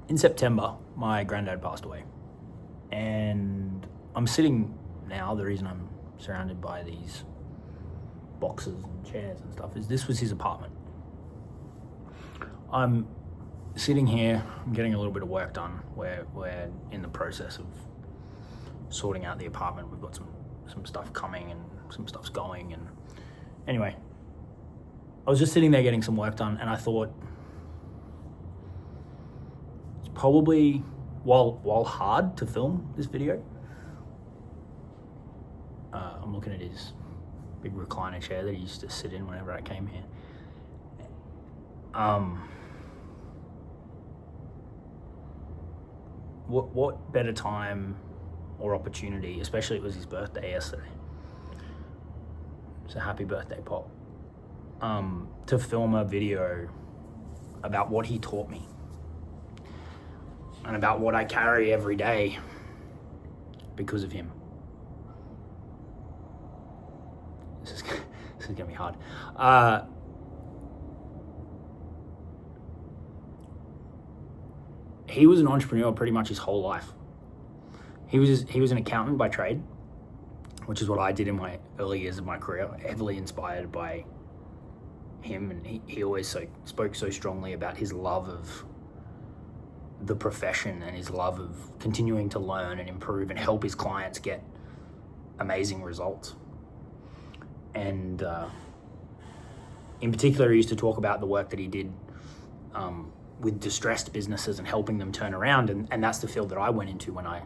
in September, my granddad passed away. And I'm sitting now, the reason I'm surrounded by these boxes and chairs and stuff is this was his apartment. I'm sitting here, I'm getting a little bit of work done. We're in the process of sorting out the apartment. We've got some stuff coming and some stuff's going. And anyway, I was just sitting there getting some work done, and I thought, it's probably, while hard to film this video, I'm looking at his big recliner chair that he used to sit in whenever I came here. What better time or opportunity, especially it was his birthday yesterday. So happy birthday, Pop. To film a video about what he taught me and about what I carry every day because of him. This is gonna be hard. He was an entrepreneur pretty much his whole life. He was an accountant by trade, which is what I did in my early years of my career, heavily inspired by him. And he always spoke so strongly about his love of the profession and his love of continuing to learn and improve and help his clients get amazing results. And in particular, he used to talk about the work that he did with distressed businesses and helping them turn around, and that's the field that I went into when I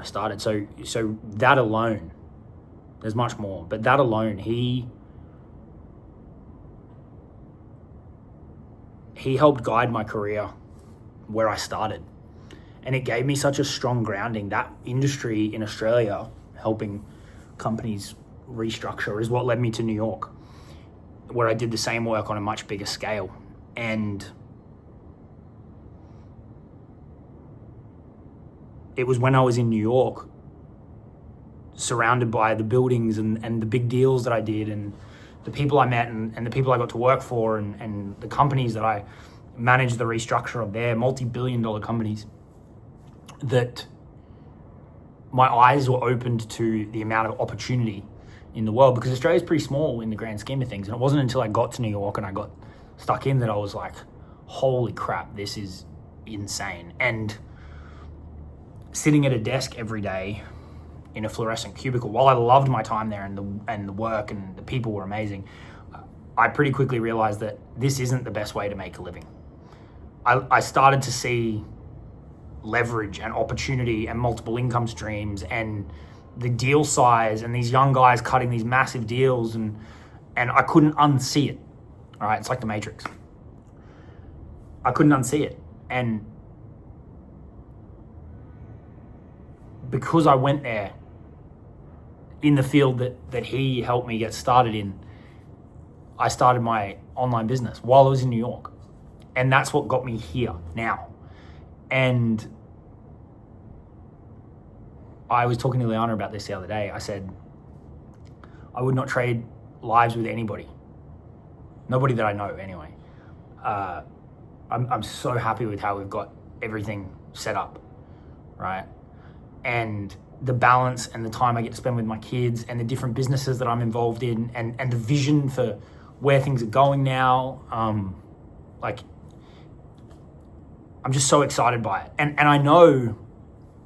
started. So that alone, there's much more, but that alone, he helped guide my career where I started, and it gave me such a strong grounding. That industry in Australia, helping companies restructure, is what led me to New York, where I did the same work on a much bigger scale. And it was when I was in New York, surrounded by the buildings and the big deals that I did and the people I met and the people I got to work for and the companies that I managed the restructure of their multi-billion-dollar companies, that my eyes were opened to the amount of opportunity in the world, because Australia's pretty small in the grand scheme of things. And it wasn't until I got to New York and I got stuck in that I was like, holy crap, this is insane. And sitting at a desk every day in a fluorescent cubicle, while I loved my time there and the work and the people were amazing, I pretty quickly realized that this isn't the best way to make a living. I started to see leverage and opportunity and multiple income streams and the deal size and these young guys cutting these massive deals, and I couldn't unsee it. All right, it's like the Matrix. I couldn't unsee it. And because I went there in the field that he helped me get started in, I started my online business while I was in New York. And that's what got me here now. And I was talking to Liana about this the other day. I said, I would not trade lives with anybody. Nobody that I know, anyway. I'm so happy with how we've got everything set up, right? And the balance and the time I get to spend with my kids and the different businesses that I'm involved in and the vision for where things are going now. I'm just so excited by it. And I know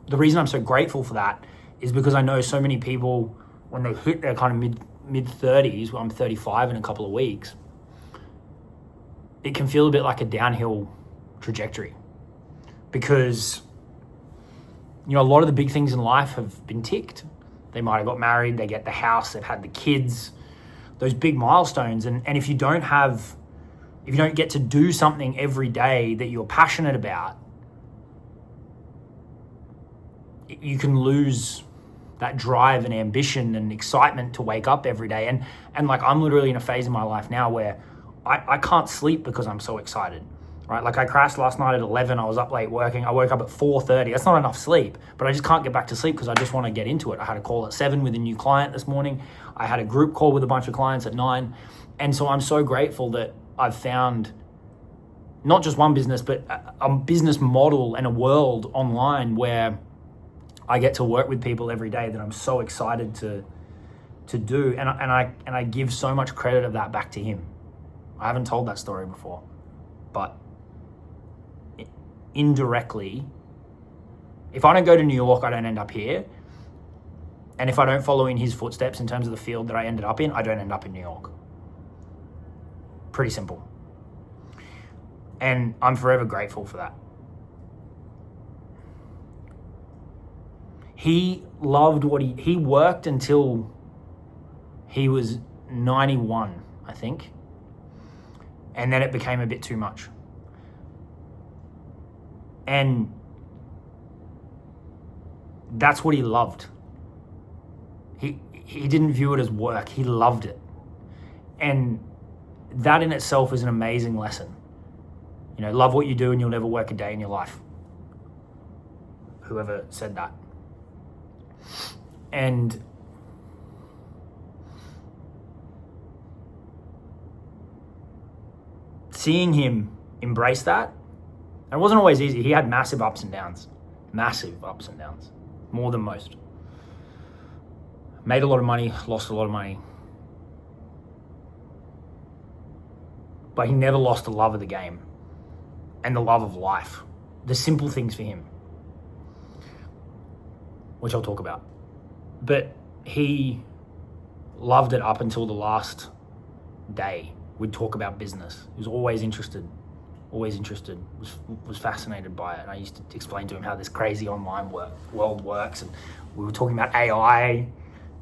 the reason I'm so grateful for that is because I know so many people, when they hit their kind of mid-30s, well, I'm 35 in a couple of weeks, it can feel a bit like a downhill trajectory, because a lot of the big things in life have been ticked. They might have got married, they get the house, they've had the kids, those big milestones. And if you don't get to do something every day that you're passionate about, you can lose that drive and ambition and excitement to wake up every day. And like, I'm literally in a phase in my life now where I can't sleep because I'm so excited, right? Like, I crashed last night at 11. I was up late working. I woke up at 4:30. That's not enough sleep, but I just can't get back to sleep because I just want to get into it. I had a call at 7 with a new client this morning. I had a group call with a bunch of clients at 9. And so I'm so grateful that I've found not just one business, but a business model and a world online where I get to work with people every day that I'm so excited to do. And I give so much credit of that back to him. I haven't told that story before, but indirectly, if I don't go to New York, I don't end up here. And if I don't follow in his footsteps in terms of the field that I ended up in, I don't end up in New York. Pretty simple. And I'm forever grateful for that. He loved what he worked until he was 91, I think. And then it became a bit too much. And that's what he loved. He didn't view it as work. He loved it. And that in itself is an amazing lesson. You know, love what you do and you'll never work a day in your life. Whoever said that. And seeing him embrace that, and it wasn't always easy. He had massive ups and downs. Massive ups and downs. More than most. Made a lot of money, lost a lot of money. But he never lost the love of the game and the love of life. The simple things for him, which I'll talk about. But he loved it up until the last day. We'd talk about business. He was always interested, was fascinated by it. And I used to explain to him how this crazy online world works. And we were talking about AI,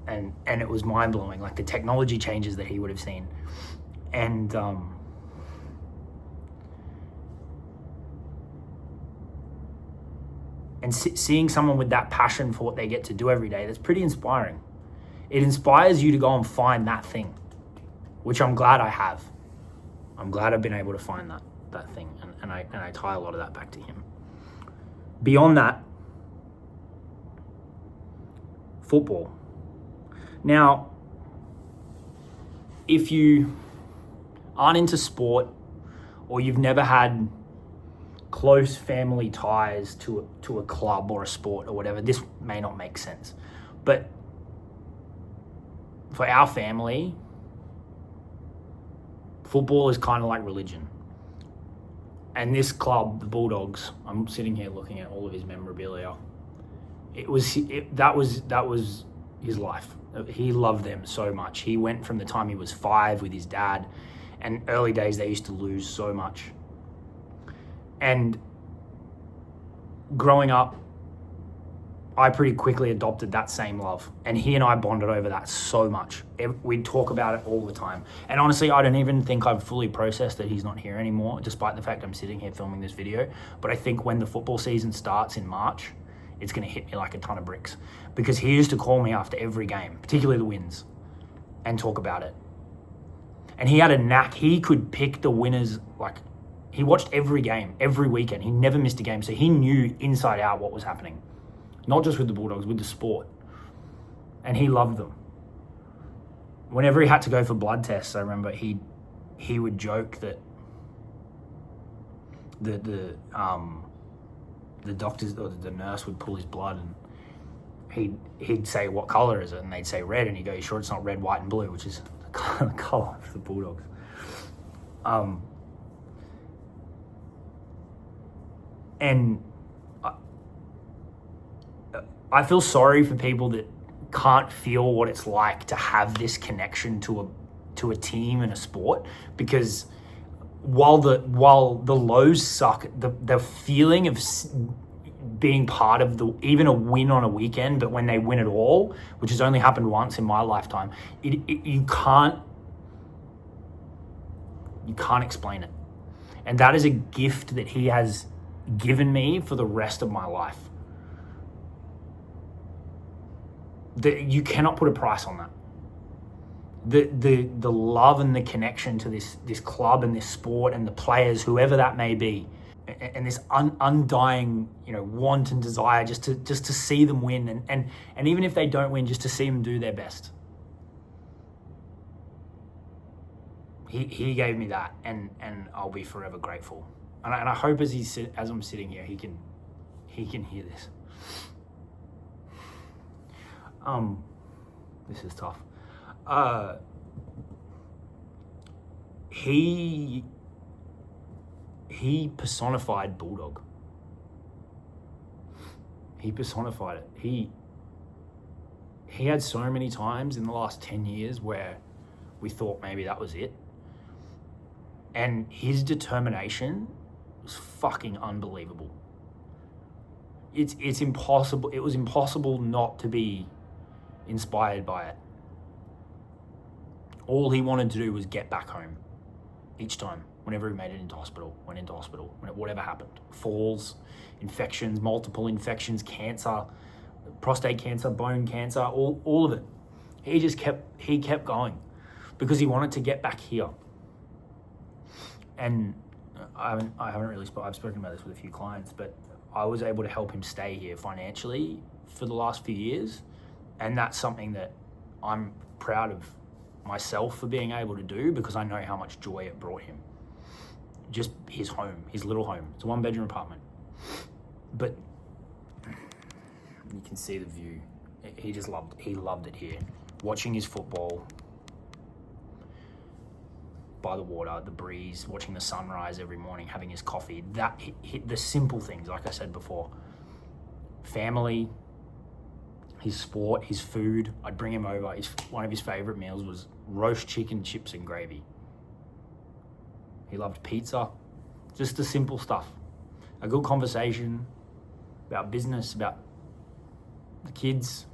and it was mind-blowing, like the technology changes that he would have seen. And seeing someone with that passion for what they get to do every day, that's pretty inspiring. It inspires you to go and find that thing, which I'm glad I have. I'm glad I've been able to find that thing, and I tie a lot of that back to him. Beyond that, football. Now, if you aren't into sport, or you've never had close family ties to a club or a sport or whatever, this may not make sense. But for our family, football is kind of like religion. And this club, the Bulldogs, I'm sitting here looking at all of his memorabilia. That was his life. He loved them so much. He went from the time he was 5 with his dad, and early days they used to lose so much. And growing up, I pretty quickly adopted that same love. And he and I bonded over that so much. We'd talk about it all the time. And honestly, I don't even think I've fully processed that he's not here anymore, despite the fact I'm sitting here filming this video. But I think when the football season starts in March, it's going to hit me like a ton of bricks. Because he used to call me after every game, particularly the wins, and talk about it. And he had a knack. He could pick the winners. Like, he watched every game, every weekend. He never missed a game. So he knew inside out what was happening. Not just with the Bulldogs, with the sport. And he loved them. Whenever he had to go for blood tests, I remember he would joke that the doctors or the nurse would pull his blood, and he'd say, "What color is it?" And they'd say red, and he'd go, "You sure it's not red, white, and blue?" Which is the color of the Bulldogs. And I feel sorry for people that can't feel what it's like to have this connection to a team and a sport, because while the lows suck, the feeling of being part of even a win on a weekend, but when they win it all, which has only happened once in my lifetime, you can't explain it. And that is a gift that he has given me for the rest of my life. You cannot put a price on that. The love and the connection to this club and this sport and the players, whoever that may be, and this undying, want and desire just to see them win, and even if they don't win, just to see them do their best. He gave me that, and I'll be forever grateful. and I hope as I'm sitting here, he can hear this. This is tough. He personified Bulldog. He personified it. He had so many times in the last 10 years where we thought maybe that was it. And his determination was fucking unbelievable. It's impossible. It was impossible not to be inspired by it. All he wanted to do was get back home each time, whenever he made it into hospital, went into hospital, whatever happened. Falls, infections, multiple infections, cancer, prostate cancer, bone cancer, all of it. He kept going because he wanted to get back here. And I've spoken about this with a few clients, but I was able to help him stay here financially for the last few years. And that's something that I'm proud of myself for being able to do, because I know how much joy it brought him. Just his home, his little home. It's a 1-bedroom apartment. But you can see the view. He loved it here. Watching his football by the water, the breeze, watching the sunrise every morning, having his coffee, the simple things, like I said before. Family, his sport, his food. I'd bring him over. One of his favorite meals was roast chicken, chips and gravy. He loved pizza. Just the simple stuff. A good conversation about business, about the kids.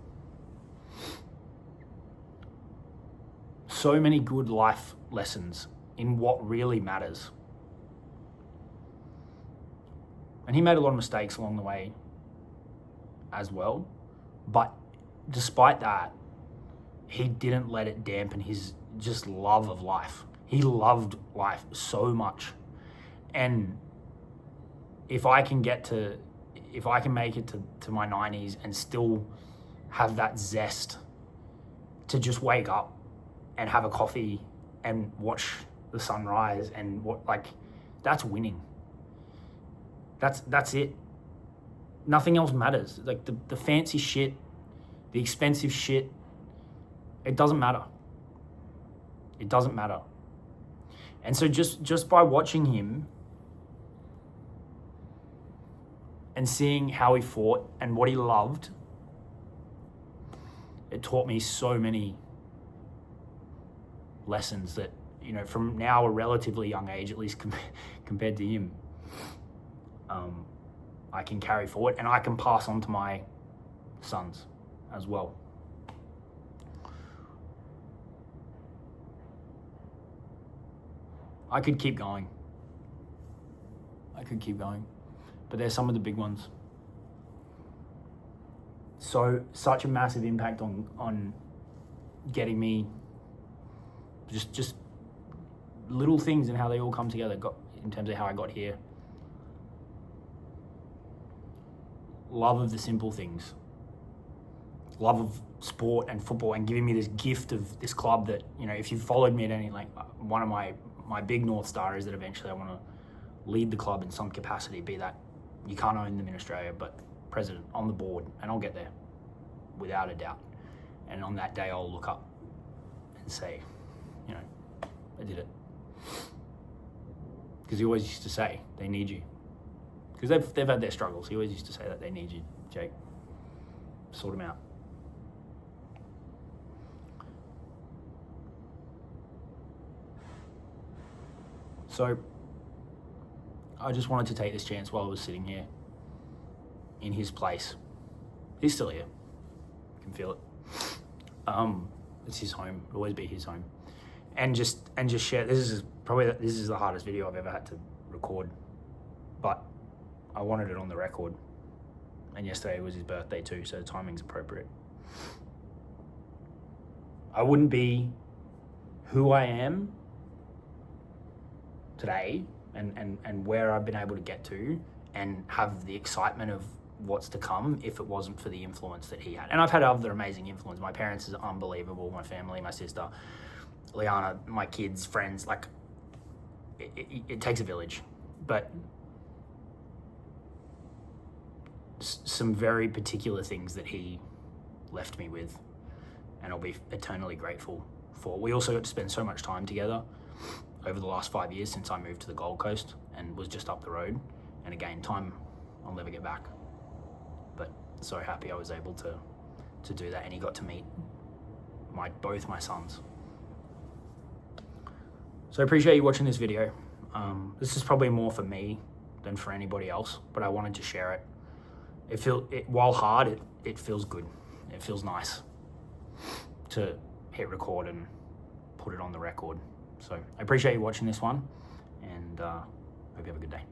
So many good life lessons in what really matters. And he made a lot of mistakes along the way as well. But despite that, he didn't let it dampen his just love of life. He loved life so much. And if I can make it to my 90s and still have that zest to just wake up and have a coffee and watch the sunrise and that's winning. That's it. Nothing else matters. Like the fancy shit, the expensive shit, it doesn't matter. It doesn't matter. And so just by watching him and seeing how he fought and what he loved, it taught me so many lessons that, from now a relatively young age, at least compared to him, I can carry forward and I can pass on to my sons as well. I could keep going, but there's some of the big ones. So such a massive impact on getting me just little things and how they all come together in terms of how I got here. Love of the simple things. Love of sport and football, and giving me this gift of this club that, if you followed me at any, one of my big North Star is that eventually I want to lead the club in some capacity, be that you can't own them in Australia, but president, on the board, and I'll get there without a doubt. And on that day, I'll look up and say, I did it. Because he always used to say, they need you. Because they've had their struggles. He always used to say that they need you, Jake. Sort them out. So I just wanted to take this chance while I was sitting here in his place. He's still here. You can feel it. It's his home. It'll always be his home. And just share. This is the hardest video I've ever had to record, but I wanted it on the record. And yesterday was his birthday too, so the timing's appropriate. I wouldn't be who I am today and where I've been able to get to and have the excitement of what's to come if it wasn't for the influence that he had. And I've had other amazing influence. My parents is unbelievable, my family, my sister, Liana, my kids, friends, it takes a village. But some very particular things that he left me with, and I'll be eternally grateful for. We also got to spend so much time together over the last 5 years since I moved to the Gold Coast and was just up the road. And again, time I'll never get back. But so happy I was able to do that, and he got to meet both my sons. So I appreciate you watching this video. This is probably more for me than for anybody else, but I wanted to share it. While hard, it feels good. It feels nice to hit record and put it on the record. So I appreciate you watching this one, and hope you have a good day.